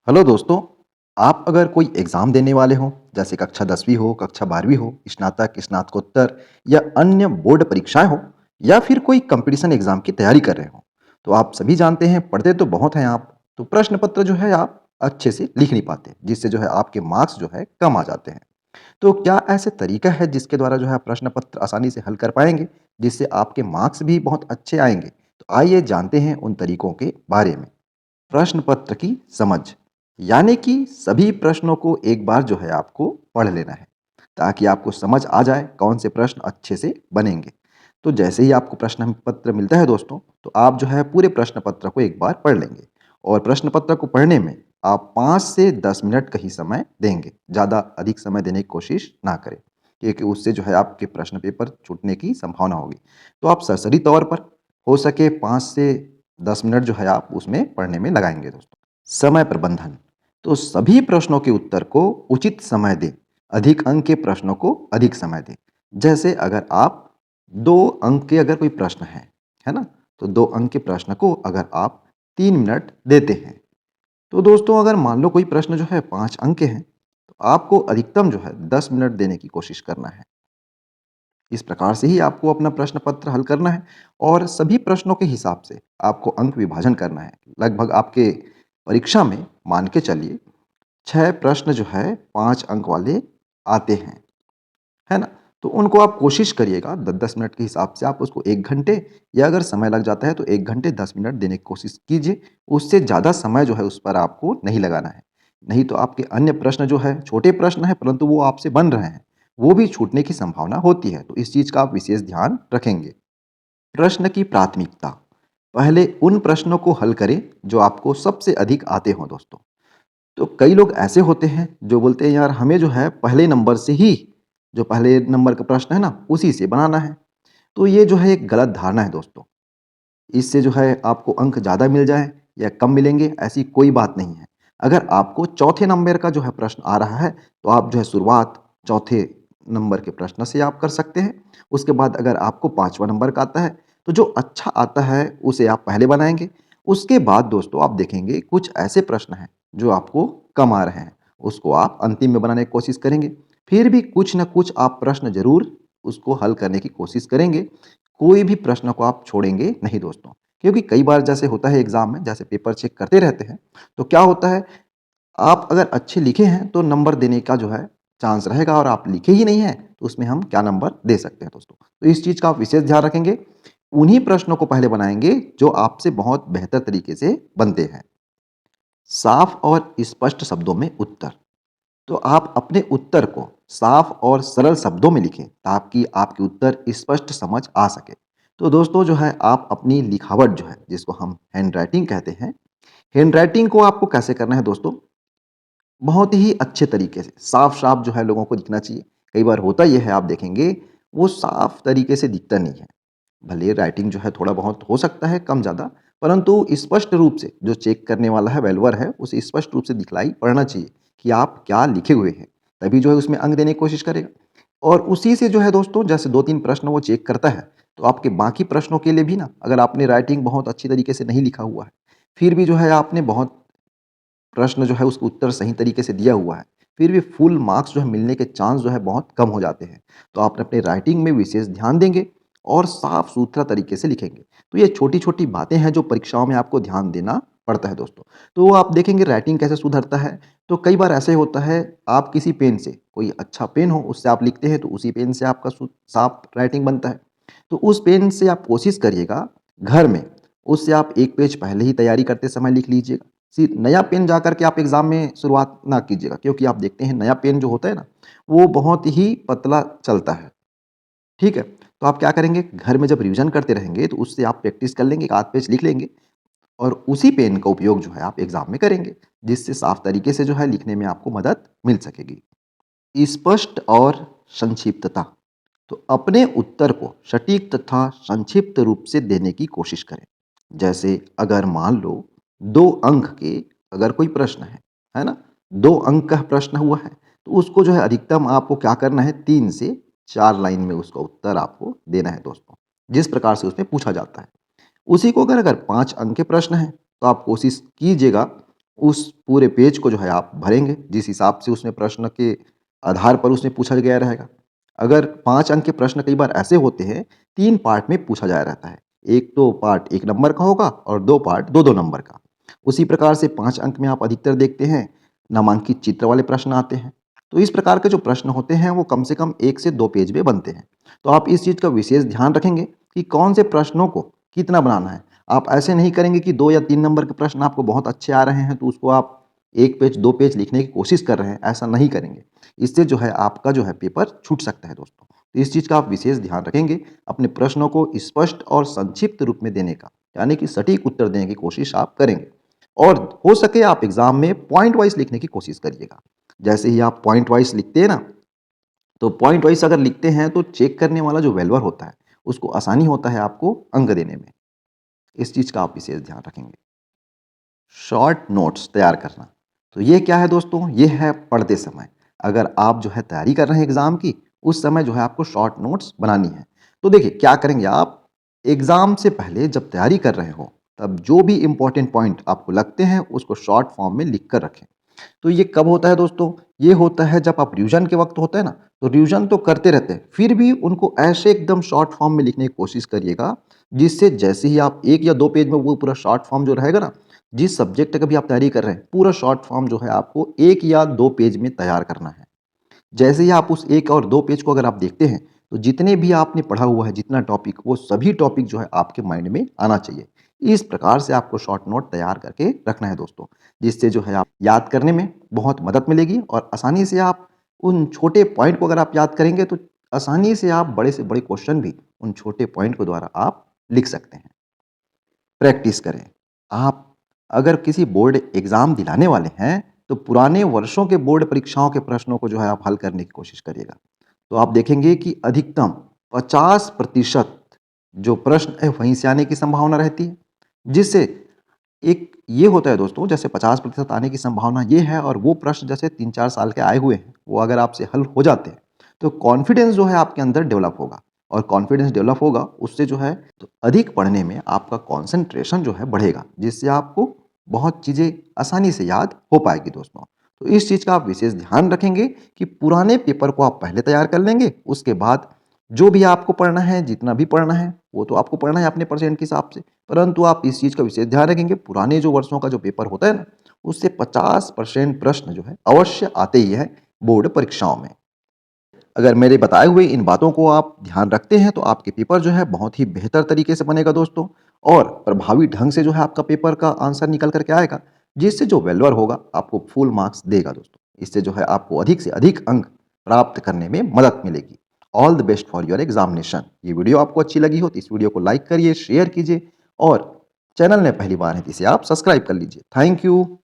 Hello दोस्तों। आप अगर कोई एग्ज़ाम देने वाले हों, जैसे कक्षा 10वीं हो, कक्षा 12वीं हो, स्नातक, स्नातकोत्तर या अन्य बोर्ड परीक्षाएँ हों या फिर कोई कॉम्पिटिशन एग्ज़ाम की तैयारी कर रहे हों, तो आप सभी जानते हैं पढ़ते तो बहुत हैं आप, तो प्रश्न पत्र जो है आप अच्छे से लिख नहीं पाते, जिससे जो है आपके मार्क्स जो है कम आ जाते हैं। तो क्या ऐसे तरीका है जिसके द्वारा जो है आप प्रश्न पत्र आसानी से हल कर पाएँगे, जिससे आपके मार्क्स भी बहुत अच्छे आएँगे? तो आइए जानते हैं उन तरीकों के बारे में। प्रश्न पत्र की समझ यानी कि सभी प्रश्नों को एक बार जो है आपको पढ़ लेना है ताकि आपको समझ आ जाए कौन से प्रश्न अच्छे से बनेंगे। तो जैसे ही आपको प्रश्न पत्र मिलता है दोस्तों, तो आप जो है पूरे प्रश्न पत्र को एक बार पढ़ लेंगे और प्रश्न पत्र को पढ़ने में आप 5 से 10 मिनट का ही समय देंगे, ज़्यादा अधिक समय देने की कोशिश ना करें, क्योंकि उससे जो है आपके प्रश्न पेपर छूटने की संभावना होगी। तो आप सरसरी तौर पर हो सके 5 से 10 मिनट जो है आप उसमें पढ़ने में लगाएँगे दोस्तों। समय प्रबंधन, तो सभी प्रश्नों के उत्तर को उचित समय दें, अधिक अंक के प्रश्नों को अधिक समय दें। जैसे अगर आप 2 अंक के अगर कोई प्रश्न है ना? तो 2 अंक के प्रश्न को अगर आप 3 मिनट देते हैं, तो दोस्तों अगर मान लो कोई प्रश्न जो है 5 अंक के हैं, तो आपको अधिकतम जो है 10 मिनट देने की कोशिश करना है। इस प्रकार से ही आपको अपना प्रश्न पत्र हल करना है और सभी प्रश्नों के हिसाब से आपको अंक विभाजन करना है। लगभग आपके परीक्षा में मान के चलिए 6 प्रश्न जो है 5 अंक वाले आते हैं, है ना? तो उनको आप कोशिश करिएगा 10-10 मिनट के हिसाब से आप उसको 1 घंटे या अगर समय लग जाता है तो 1 घंटे 10 मिनट देने की कोशिश कीजिए। उससे ज़्यादा समय जो है उस पर आपको नहीं लगाना है। नहीं तो आपके अन्य प्रश्न जो है छोटे प्रश्न हैं परंतु वो आपसे बन रहे हैं, वो भी छूटने की संभावना होती है। तो इस चीज़ का आप विशेष ध्यान रखेंगे। प्रश्न की प्राथमिकता, पहले उन प्रश्नों को हल करें जो आपको सबसे अधिक आते हों दोस्तों। तो कई लोग ऐसे होते हैं जो बोलते हैं यार हमें जो है पहले नंबर से ही जो पहले नंबर का प्रश्न है ना उसी से बनाना है। तो ये जो है एक गलत धारणा है दोस्तों। इससे जो है आपको अंक ज़्यादा मिल जाए या कम मिलेंगे ऐसी कोई बात नहीं है। अगर आपको चौथे नंबर का जो है प्रश्न आ रहा है तो आप जो है शुरुआत चौथे नंबर के प्रश्न से आप कर सकते हैं। उसके बाद अगर आपको 5वां नंबर का आता है तो जो अच्छा आता है उसे आप पहले बनाएँगे। उसके बाद दोस्तों आप देखेंगे कुछ ऐसे प्रश्न हैं जो आपको कम आ रहे हैं, उसको आप अंतिम में बनाने की कोशिश करेंगे। फिर भी कुछ न कुछ आप प्रश्न ज़रूर उसको हल करने की कोशिश करेंगे। कोई भी प्रश्न को आप छोड़ेंगे नहीं दोस्तों। क्योंकि कई बार जैसे होता है एग्ज़ाम में जैसे पेपर चेक करते रहते हैं, तो क्या होता है आप अगर अच्छे लिखे हैं तो नंबर देने का जो है चांस रहेगा और आप लिखे ही नहीं हैं, तो उसमें हम क्या नंबर दे सकते हैं दोस्तों। तो इस चीज़ का आप विशेष ध्यान रखेंगे। उन्हीं प्रश्नों को पहले बनाएँगे जो आपसे बहुत बेहतर तरीके से बनते हैं। साफ और स्पष्ट शब्दों में उत्तर। तो आप अपने उत्तर को साफ और सरल शब्दों में लिखें ताकि आपके उत्तर स्पष्ट समझ आ सके। तो दोस्तों जो है आप अपनी लिखावट जो है जिसको हम हैंडराइटिंग कहते हैं, हैंडराइटिंग को आपको कैसे करना है दोस्तों? बहुत ही अच्छे तरीके से साफ-साफ जो है लोगों को दिखना चाहिए। कई बार होता ये है आप देखेंगे वो साफ तरीके से दिखता नहीं है। भले राइटिंग जो है थोड़ा बहुत हो सकता है कम ज़्यादा, परंतु स्पष्ट रूप से जो चेक करने वाला है वेलवर है, उसे स्पष्ट रूप से दिखलाई पड़ना चाहिए कि आप क्या लिखे हुए हैं। तभी जो है उसमें अंक देने की कोशिश करेगा और उसी से जो है दोस्तों जैसे 2-3 प्रश्न वो चेक करता है, तो आपके बाकी प्रश्नों के लिए भी ना अगर आपने राइटिंग बहुत अच्छी तरीके से नहीं लिखा हुआ है, फिर भी जो है आपने बहुत प्रश्न जो है उसका उत्तर सही तरीके से दिया हुआ है, फिर भी फुल मार्क्स जो है मिलने के चांस जो है बहुत कम हो जाते हैं। तो आप अपने राइटिंग में विशेष ध्यान देंगे और साफ-सुथरा तरीके से लिखेंगे। तो ये छोटी-छोटी बातें हैं जो परीक्षाओं में आपको ध्यान देना पड़ता है दोस्तों। तो आप देखेंगे राइटिंग कैसे सुधरता है, तो कई बार ऐसे होता है आप किसी पेन से कोई अच्छा पेन हो उससे आप लिखते हैं तो उसी पेन से आपका साफ राइटिंग बनता है। तो उस पेन से आप कोशिश करिएगा घर में, उससे आप 1 पेज पहले ही तैयारी करते समय लिख लीजिएगा। नया पेन जाकर के आप एग्ज़ाम में शुरुआत ना कीजिएगा क्योंकि आप देखते हैं नया पेन जो होता है ना, वो बहुत ही पतला चलता है, ठीक है? तो आप क्या करेंगे घर में जब रिवीज़न करते रहेंगे तो उससे आप प्रैक्टिस कर लेंगे, 1 आध पेज लिख लेंगे और उसी पेन का उपयोग जो है आप एग्ज़ाम में करेंगे, जिससे साफ तरीके से जो है लिखने में आपको मदद मिल सकेगी। स्पष्ट और संक्षिप्तता, तो अपने उत्तर को सटीक तथा संक्षिप्त रूप से देने की कोशिश करें। जैसे अगर मान लो 2 अंक के अगर कोई प्रश्न है ना? 2 अंक का प्रश्न हुआ है, तो उसको जो है अधिकतम आपको क्या करना है 3 से 4 लाइन में उसका उत्तर आपको देना है दोस्तों, जिस प्रकार से उसमें पूछा जाता है। उसी को अगर 5 अंक के प्रश्न हैं, तो आप कोशिश कीजिएगा उस पूरे पेज को जो है आप भरेंगे, जिस हिसाब से उसमें प्रश्न के आधार पर उसमें पूछा गया रहेगा। अगर 5 अंक के प्रश्न कई बार ऐसे होते हैं, 3 पार्ट में पूछा जाया रहता है। एक तो पार्ट 1 नंबर का होगा और 2 पार्ट 2-2 नंबर का। उसी प्रकार से 5 अंक में आप अधिकतर देखते हैं, नामांकित चित्र वाले प्रश्न आते हैं। तो इस प्रकार के जो प्रश्न होते हैं, वो कम से कम 1 से 2 पेज में बनते हैं। तो आप इस चीज़ का विशेष ध्यान रखेंगे कि कौन से प्रश्नों को कितना बनाना है। आप ऐसे नहीं करेंगे कि 2 या 3 नंबर के प्रश्न आपको बहुत अच्छे आ रहे हैं, तो उसको आप 1 पेज, 2 पेज लिखने की कोशिश कर रहे हैं, ऐसा नहीं करेंगे। इससे जो है आपका जो है पेपर छूट सकता है दोस्तों। तो इस चीज़ का आप विशेष ध्यान रखेंगे, अपने प्रश्नों को स्पष्ट और संक्षिप्त रूप में देने का, यानी कि सटीक उत्तर देने की कोशिश आप करेंगे। और हो सके आप एग्ज़ाम में पॉइंट वाइज़ लिखने की कोशिश करिएगा। जैसे ही आप पॉइंट वाइज़ लिखते हैं ना, तो पॉइंट वाइज़ अगर लिखते हैं तो चेक करने वाला जो वैल्यूअर होता है, उसको आसानी होता है आपको अंक देने में। इस चीज़ का आप विशेष ध्यान रखेंगे। शॉर्ट नोट्स तैयार करना। तो ये क्या है दोस्तों? ये है पढ़ते समय। अगर आप जो है तैयारी कर रहे हैं एग्ज़ाम की, उस समय जो है आपको शॉर्ट नोट्स बनानी है। तो देखिए क्या करेंगे आप, एग्ज़ाम से पहले जब तैयारी कर रहे हो, तब जो भी इम्पोर्टेंट पॉइंट आपको लगते हैं, उसको शॉर्ट फॉर्म में लिख कर रखें। तो ये कब होता है दोस्तों? ये होता है जब आप रिवीजन के वक़्त होता है ना, तो रिवीजन तो करते रहते हैं, फिर भी उनको ऐसे एकदम शॉर्ट फॉर्म में लिखने की कोशिश करिएगा, जिससे जैसे ही आप 1 या 2 पेज में वो पूरा शॉर्ट फॉर्म जो रहेगा ना, जिस सब्जेक्ट का भी आप तैयारी कर रहे हैं, पूरा शॉर्ट फॉर्म जो है आपको 1 या 2 पेज में तैयार करना है। जैसे ही आप उस 1 और 2 पेज को अगर आप देखते हैं, तो जितने भी आपने पढ़ा हुआ है, जितना टॉपिक, वो सभी टॉपिक जो है आपके माइंड में आना चाहिए। इस प्रकार से आपको शॉर्ट नोट तैयार करके रखना है दोस्तों, जिससे जो है आप याद करने में बहुत मदद मिलेगी और आसानी से आप उन छोटे पॉइंट को अगर आप याद करेंगे, तो आसानी से आप बड़े से बड़े क्वेश्चन भी उन छोटे पॉइंट के द्वारा आप लिख सकते हैं। प्रैक्टिस करें। आप अगर किसी बोर्ड एग्ज़ाम दिलाने वाले हैं, तो पुराने वर्षों के बोर्ड परीक्षाओं के प्रश्नों को जो है आप हल करने की कोशिश करिएगा। तो आप देखेंगे कि अधिकतम 50% जो प्रश्न है वहीं से आने की संभावना रहती है। जिससे एक ये होता है दोस्तों, जैसे 50% आने की संभावना ये है और वो प्रश्न जैसे 3-4 साल के आए हुए हैं, वो अगर आपसे हल हो जाते हैं, तो कॉन्फिडेंस जो है आपके अंदर डेवलप होगा और कॉन्फिडेंस डेवलप होगा, उससे जो है तो अधिक पढ़ने में आपका कॉन्सन्ट्रेशन जो है बढ़ेगा, जिससे आपको बहुत चीज़ें आसानी से याद हो पाएगी दोस्तों। तो इस चीज़ का आप विशेष ध्यान रखेंगे कि पुराने पेपर को आप पहले तैयार कर लेंगे, उसके बाद जो भी आपको पढ़ना है, जितना भी पढ़ना है, वो तो आपको पढ़ना है अपने परसेंट के हिसाब से। परंतु आप इस चीज़ का विशेष ध्यान रखेंगे, पुराने जो वर्षों का जो पेपर होता है ना, उससे 50% प्रश्न जो है अवश्य आते ही हैं बोर्ड परीक्षाओं में। अगर मेरे बताए हुए इन बातों को आप ध्यान रखते हैं, तो आपके पेपर जो है बहुत ही बेहतर तरीके से बनेगा दोस्तों, और प्रभावी ढंग से जो है आपका पेपर का आंसर निकल कर के आएगा, जिससे जो वैल्यूअर होगा आपको फुल मार्क्स देगा दोस्तों। इससे जो है आपको अधिक से अधिक अंक प्राप्त करने में मदद मिलेगी। All the best for your examination. ये वीडियो आपको अच्छी लगी हो तो इस वीडियो को लाइक करिए, शेयर कीजिए और चैनल में पहली बार है तो इसे आप सब्सक्राइब कर लीजिए। Thank you.